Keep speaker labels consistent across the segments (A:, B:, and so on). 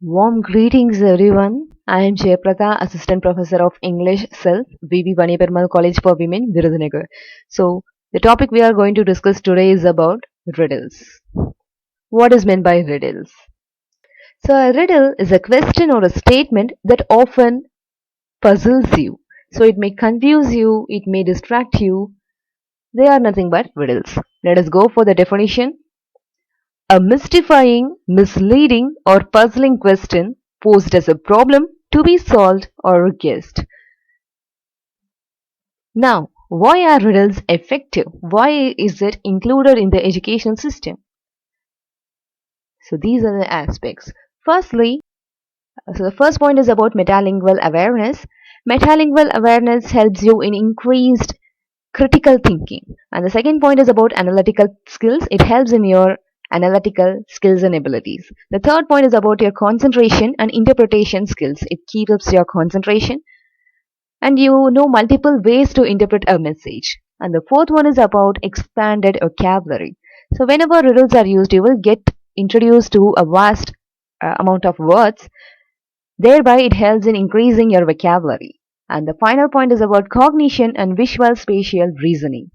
A: Warm greetings everyone. I am Jayapratha, Assistant Professor of English Self, VB Banipermal College for Women, Virudhunagar. So, the topic we are going to discuss today is about riddles. What is meant by riddles? So, a riddle is a question or a statement that often puzzles you. So, it may confuse you, it may distract you. They are nothing but riddles. Let us go for the definition. A mystifying, misleading, or puzzling question posed as a problem to be solved or guessed. Now, why are riddles effective? Why is it included in the education system? So these are the aspects. Firstly, so the first point is about metalingual awareness. Metalingual awareness helps you in increased critical thinking. And the second point is about analytical skills. It helps in your analytical skills and abilities. The third point is about your concentration and interpretation skills. It keeps up your concentration and you know multiple ways to interpret a message. And the fourth one is about expanded vocabulary. So whenever riddles are used, you will get introduced to a vast amount of words. Thereby, it helps in increasing your vocabulary. And the final point is about cognition and visual spatial reasoning.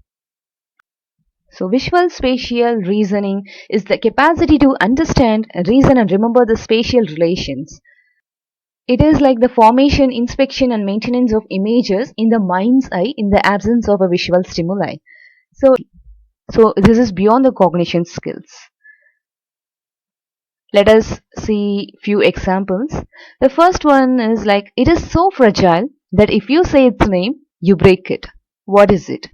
A: So, visual spatial reasoning is the capacity to understand, reason, and remember the spatial relations. It is like the formation, inspection, and maintenance of images in the mind's eye in the absence of a visual stimuli. So this is beyond the cognition skills. Let us see few examples. The first one is like, it is so fragile that if you say its name, you break it. What is it?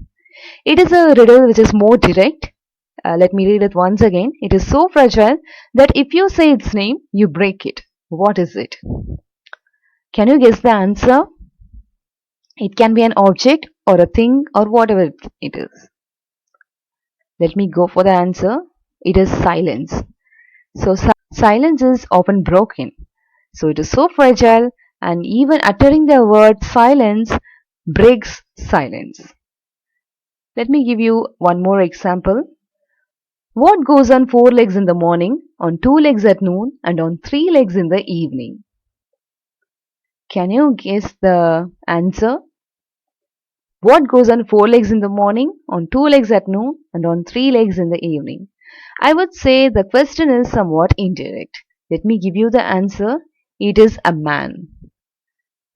A: It is a riddle which is more direct. Let me read it once again. It is so fragile that if you say its name, you break it. What is it? Can you guess the answer? It can be an object or a thing or whatever it is. Let me go for the answer. It is silence. So silence is often broken. So it is so fragile and even uttering the word silence breaks silence. Let me give you one more example. What goes on 4 legs in the morning, on 2 legs at noon, and on 3 legs in the evening? Can you guess the answer? What goes on 4 legs in the morning, on 2 legs at noon, and on 3 legs in the evening? I would say the question is somewhat indirect. Let me give you the answer. It is a man.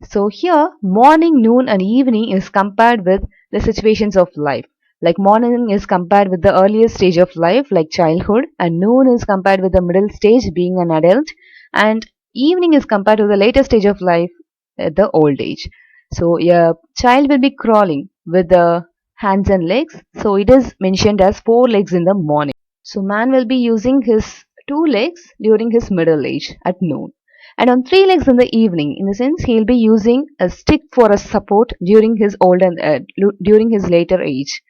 A: So here, morning, noon, and evening is compared with the situations of life. Like morning is compared with the earliest stage of life, like childhood, and noon is compared with the middle stage, being an adult, and evening is compared to the later stage of life, the old age. So a child will be crawling with the hands and legs. So it is mentioned as 4 legs in the morning. So man will be using his 2 legs during his middle age at noon. And on 3 legs in the evening, in the sense he'll be using a stick for a support during his during his later age.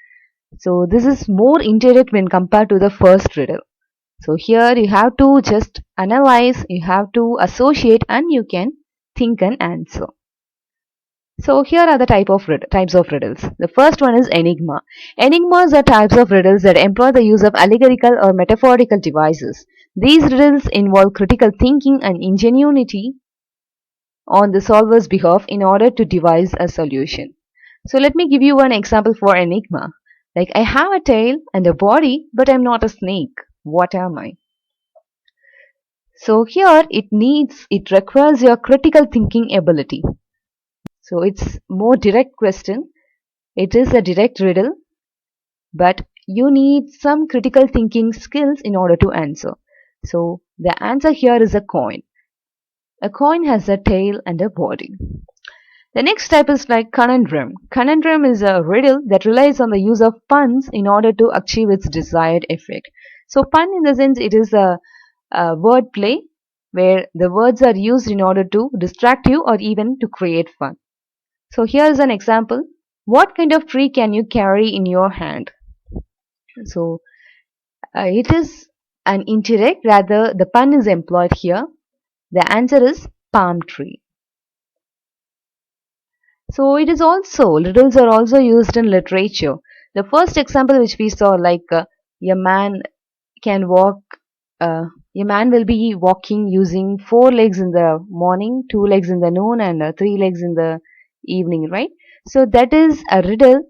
A: So this is more indirect when compared to the first riddle. So here you have to just analyze, you have to associate, and you can think and answer. So here are the types of riddles. The first one is enigma. Enigmas are types of riddles that employ the use of allegorical or metaphorical devices. These riddles involve critical thinking and ingenuity on the solver's behalf in order to devise a solution. So let me give you one example for enigma. Like, I have a tail and a body, but I'm not a snake. What am I? So here it requires your critical thinking ability. So it's more direct question. It is a direct riddle, but you need some critical thinking skills in order to answer. So the answer here is a coin. A coin has a tail and a body. The next type is like conundrum. Conundrum is a riddle that relies on the use of puns in order to achieve its desired effect. So pun in the sense it is a word play where the words are used in order to distract you or even to create fun. So here is an example. What kind of tree can you carry in your hand? So it is an indirect, rather the pun is employed here. The answer is palm tree. So it is also, riddles are also used in literature. The first example which we saw, like a man can walk A man will be walking using four legs in the morning, two legs in the noon, and three legs in the evening, right? So that is a riddle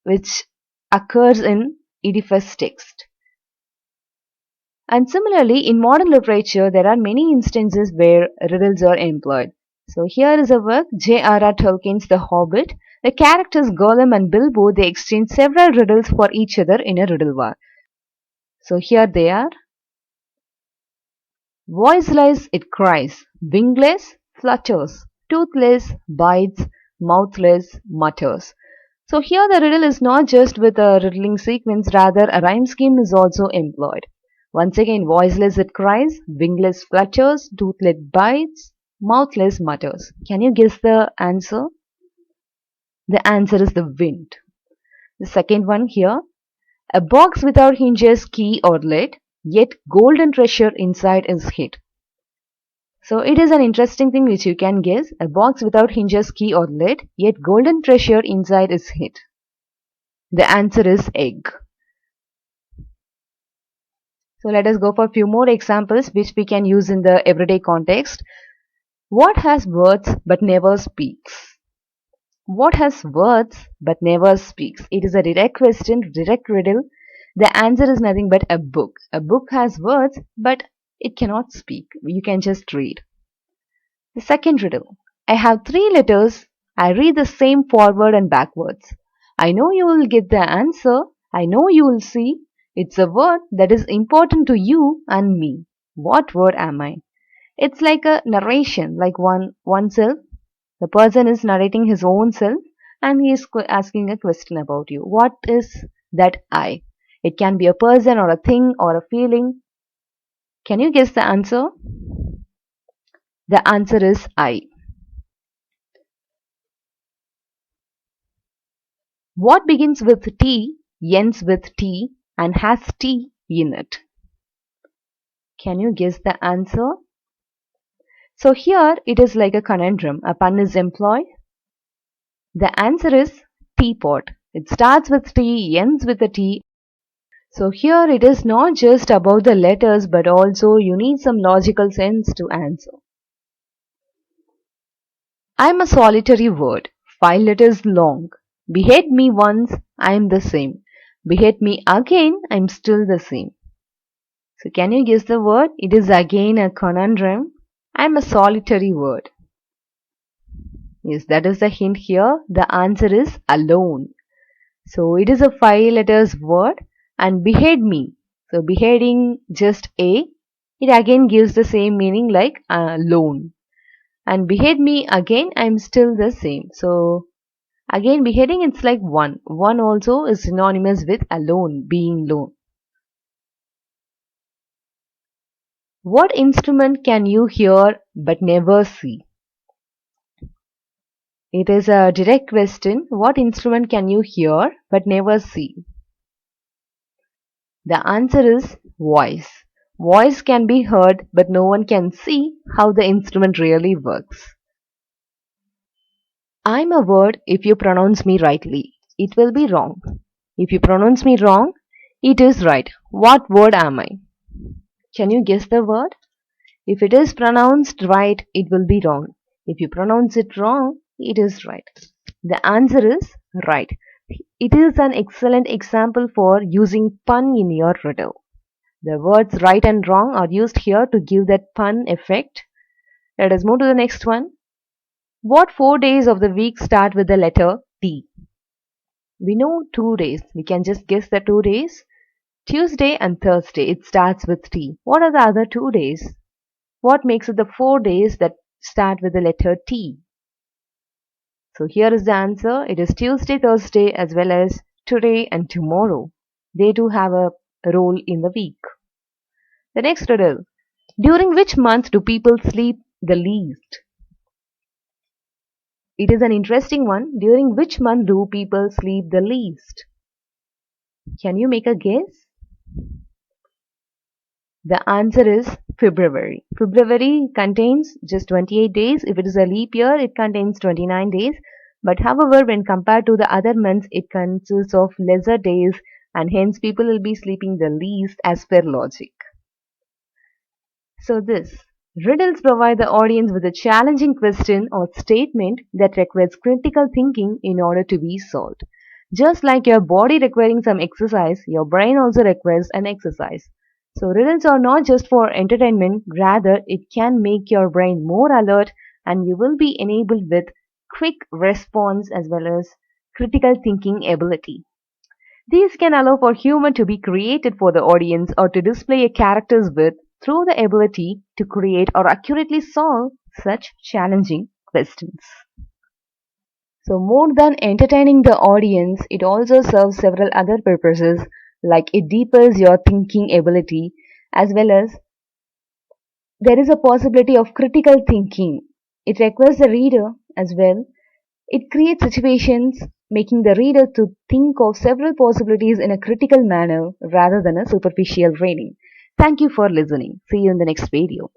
A: which occurs in Oedipus text. And similarly, in modern literature, there are many instances where riddles are employed. So here is a work, J.R.R. Tolkien's The Hobbit. The characters Gollum and Bilbo, they exchange several riddles for each other in a riddle war. So here they are. Voiceless it cries, wingless flutters, toothless bites, mouthless mutters. So here the riddle is not just with a riddling sequence, rather a rhyme scheme is also employed. Once again, voiceless it cries, wingless flutters, toothless bites, mouthless mutters. Can you guess the answer? The answer is the wind. The second one here, a box without hinges, key or lid, yet golden treasure inside is hid. So it is an interesting thing which you can guess. A box without hinges, key or lid, yet golden treasure inside is hid. The answer is egg. So let us go for a few more examples which we can use in the everyday context. What has words but never speaks? What has words but never speaks? It is a direct question, direct riddle. The answer is nothing but a book. A book has words but it cannot speak. You can just read. The second riddle. I have three letters. I read the same forward and backwards. I know you will get the answer. I know you will see. It's a word that is important to you and me. What word am I? It's like a narration, like oneself. The person is narrating his own self and he is asking a question about you. What is that I? It can be a person or a thing or a feeling. Can you guess the answer? The answer is I. What begins with T, ends with T, and has T in it? Can you guess the answer? So here it is like a conundrum. A pun is employed. The answer is teapot. It starts with T, ends with a T. So here it is not just about the letters but also you need some logical sense to answer. I'm a solitary word, 5 letters long. Behead me once, I'm the same. Behead me again, I'm still the same. So can you guess the word? It is again a conundrum. I'm a solitary word. Yes, that is the hint here. The answer is alone. So it is a 5 letters word and behead me. So beheading just A, it again gives the same meaning like alone. And behead me again, I'm still the same. So again beheading it's like one. One also is synonymous with alone, being lone. What instrument can you hear but never see? It is a direct question. What instrument can you hear but never see? The answer is voice. Voice can be heard but no one can see how the instrument really works. I'm a word if you pronounce me rightly. It will be wrong. If you pronounce me wrong, it is right. What word am I? Can you guess the word? If it is pronounced right, it will be wrong. If you pronounce it wrong, it is right. The answer is right. It is an excellent example for using pun in your riddle. The words right and wrong are used here to give that pun effect. Let us move to the next one. What 4 days of the week start with the letter T? We know 2 days. We can just guess the 2 days. Tuesday and Thursday. It starts with T. What are the other 2 days? What makes it the 4 days that start with the letter T? So here is the answer. It is Tuesday, Thursday as well as today and tomorrow. They do have a role in the week. The next riddle. During which month do people sleep the least? It is an interesting one. During which month do people sleep the least? Can you make a guess? The answer is February. February contains just 28 days. If it is a leap year, it contains 29 days. But however, when compared to the other months, it consists of lesser days and hence people will be sleeping the least as per logic. So this riddles provide the audience with a challenging question or statement that requires critical thinking in order to be solved. Just like your body requiring some exercise, your brain also requires an exercise. So riddles are not just for entertainment, rather it can make your brain more alert and you will be enabled with quick response as well as critical thinking ability. These can allow for humor to be created for the audience or to display a character's wit through the ability to create or accurately solve such challenging questions. So, more than entertaining the audience, it also serves several other purposes like it deepens your thinking ability as well as there is a possibility of critical thinking. It requires the reader as well. It creates situations making the reader to think of several possibilities in a critical manner rather than a superficial reading. Thank you for listening. See you in the next video.